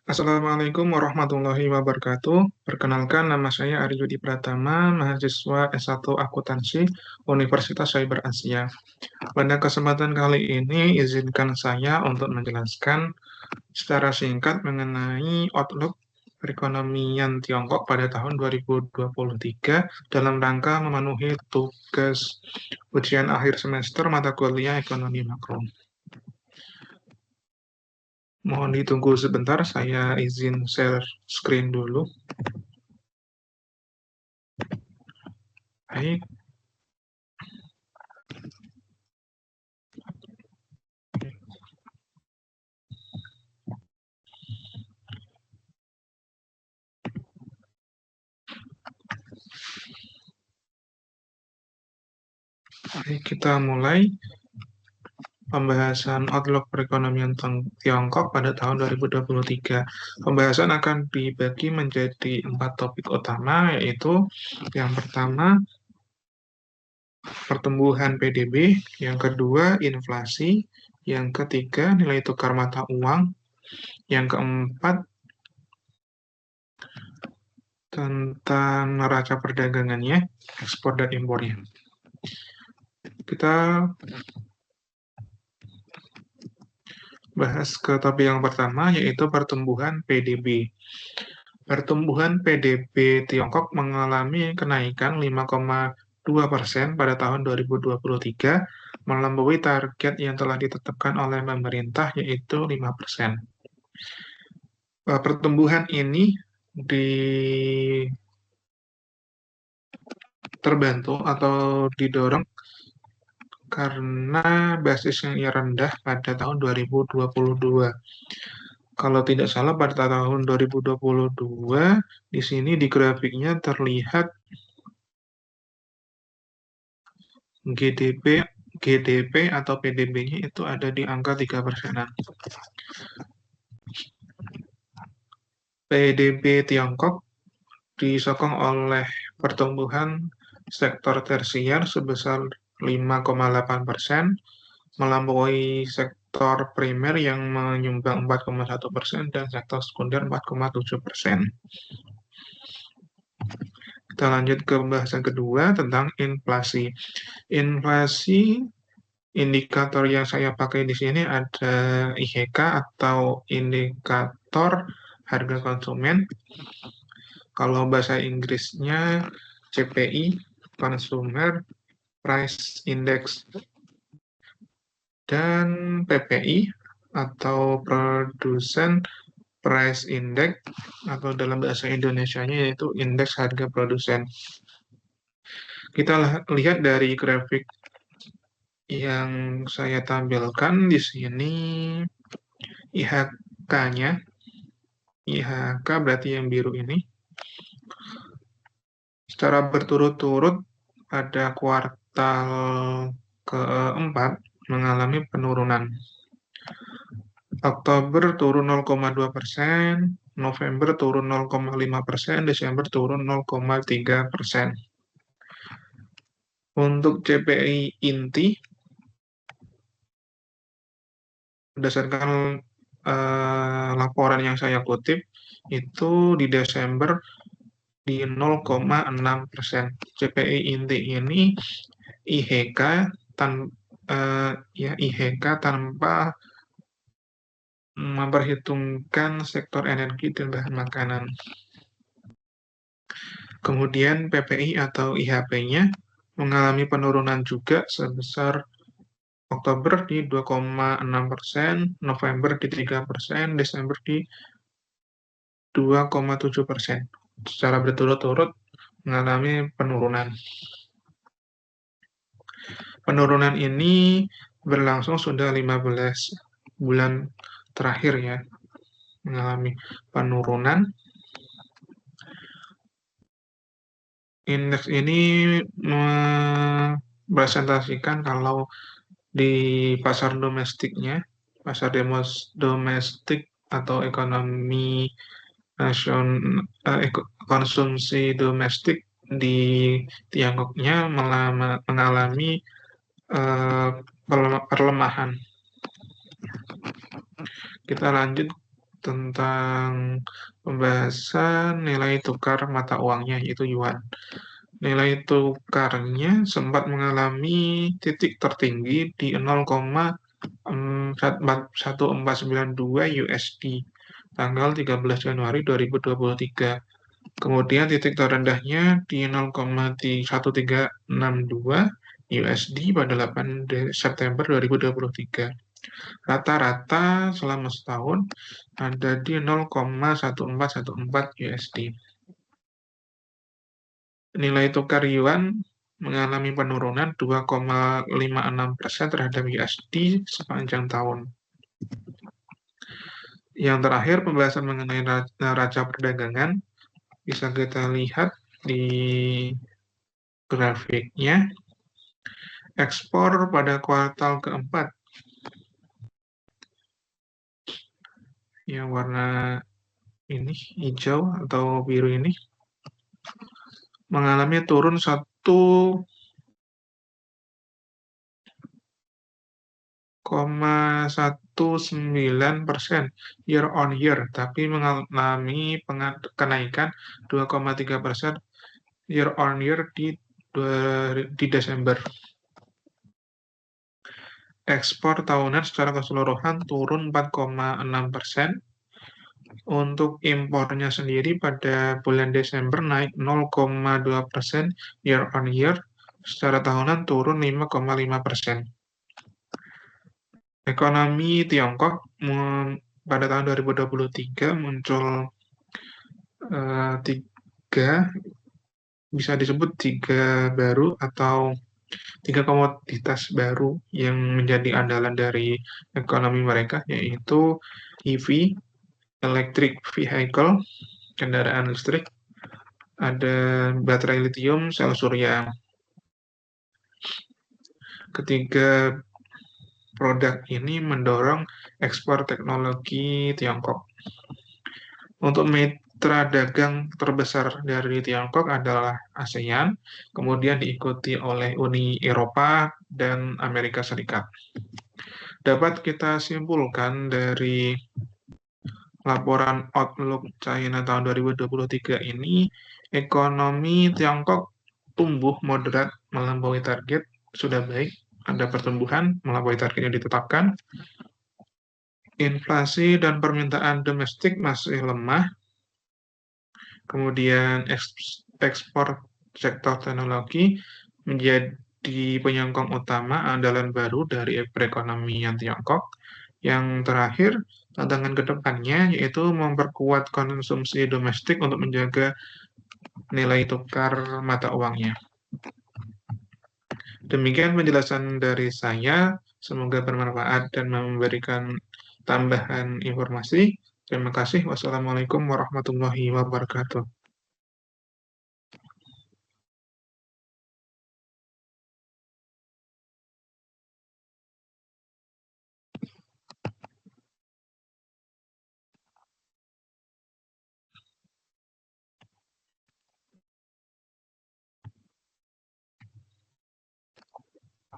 Assalamualaikum warahmatullahi wabarakatuh. Perkenalkan, nama saya Aryo Di Pratama, mahasiswa S1 Akuntansi Universitas Cyber Asia. Pada kesempatan kali ini, izinkan saya untuk menjelaskan secara singkat mengenai outlook perekonomian Tiongkok pada tahun 2023 dalam rangka memenuhi tugas ujian akhir semester mata kuliah ekonomi makro. Mohon ditunggu sebentar, saya izin share screen dulu. Baik, kita mulai pembahasan outlook perekonomian Tiongkok pada tahun 2023. Pembahasan akan dibagi menjadi 4 topik utama, yaitu yang pertama pertumbuhan PDB, yang kedua inflasi, yang ketiga nilai tukar mata uang, yang keempat tentang neraca perdagangannya, ekspor dan impornya. Kita bahas ke topik yang pertama, yaitu pertumbuhan PDB. Pertumbuhan PDB Tiongkok mengalami kenaikan 5,2% pada tahun 2023, melampaui target yang telah ditetapkan oleh pemerintah, yaitu 5%. Pertumbuhan ini terbantu atau didorong karena basis yang rendah pada tahun 2022. Kalau tidak salah pada tahun 2022, di sini di grafiknya terlihat GDP atau PDB-nya itu ada di angka 3%-an. PDB Tiongkok disokong oleh pertumbuhan sektor tersier sebesar 5,8%, melampaui sektor primer yang menyumbang 4,1% dan sektor sekunder 4,7%. Kita lanjut ke pembahasan kedua tentang inflasi. Inflasi, indikator yang saya pakai di sini ada IHK atau indikator harga konsumen. Kalau bahasa Inggrisnya CPI, Consumer Price Index, dan PPI atau Produsen Price Index, atau dalam bahasa Indonesianya yaitu indeks harga produsen. Kita lihat dari grafik yang saya tampilkan di sini, IHK-nya, IHK berarti yang biru ini, secara berturut-turut pada kuartal keempat mengalami penurunan. Oktober turun 0,2%, November turun 0,5%, Desember turun 0,3%. Untuk CPI inti, berdasarkan laporan yang saya kutip, itu di Desember di 0,6%. CPI inti ini IHK tanpa memperhitungkan sektor energi dan bahan makanan. Kemudian PPI atau IHP-nya mengalami penurunan juga sebesar Oktober di 2,6%, November di 3%, Desember di 2,7%. Secara berturut-turut mengalami penurunan. Penurunan ini berlangsung sudah 15 bulan terakhir ya, mengalami penurunan. Indeks ini merepresentasikan kalau di pasar domestiknya, pasar domestik atau ekonomi konsumsi domestik di Tiongkoknya mengalami perlemahan. Kita lanjut tentang pembahasan nilai tukar mata uangnya, yaitu yuan. Nilai tukarnya sempat mengalami titik tertinggi di 0,1492 USD tanggal 13 Januari 2023. Kemudian titik terendahnya di 0,1362 USD pada 8 September 2023. Rata-rata selama setahun ada di 0,1414 USD. Nilai tukar yuan mengalami penurunan 2,56% terhadap USD sepanjang tahun. Yang terakhir, pembahasan mengenai neraca perdagangan bisa kita lihat di grafiknya. Ekspor pada kuartal keempat yang warna ini hijau atau biru ini mengalami turun 1,19% year on year, tapi mengalami kenaikan 2,3% year on year di Desember. Ekspor tahunan secara keseluruhan turun 4,6%. Untuk impornya sendiri pada bulan Desember naik 0,2% year on year, secara tahunan turun 5,5%. Ekonomi Tiongkok pada tahun 2023 muncul bisa disebut tiga baru atau tiga komoditas baru yang menjadi andalan dari ekonomi mereka, yaitu EV, electric vehicle, kendaraan listrik, ada baterai litium, sel surya. Ketiga produk ini mendorong ekspor teknologi Tiongkok. Untuk mitra dagang terbesar dari Tiongkok adalah ASEAN, kemudian diikuti oleh Uni Eropa dan Amerika Serikat. Dapat kita simpulkan dari laporan Outlook China tahun 2023 ini, ekonomi Tiongkok tumbuh moderat melampaui target, sudah baik, ada pertumbuhan melampaui target yang ditetapkan. Inflasi dan permintaan domestik masih lemah. Kemudian ekspor sektor teknologi menjadi penyokong utama andalan baru dari perekonomian Tiongkok. Yang terakhir, tantangan ke depannya yaitu memperkuat konsumsi domestik untuk menjaga nilai tukar mata uangnya. Demikian penjelasan dari saya, semoga bermanfaat dan memberikan tambahan informasi. Terima kasih. Wassalamualaikum warahmatullahi wabarakatuh.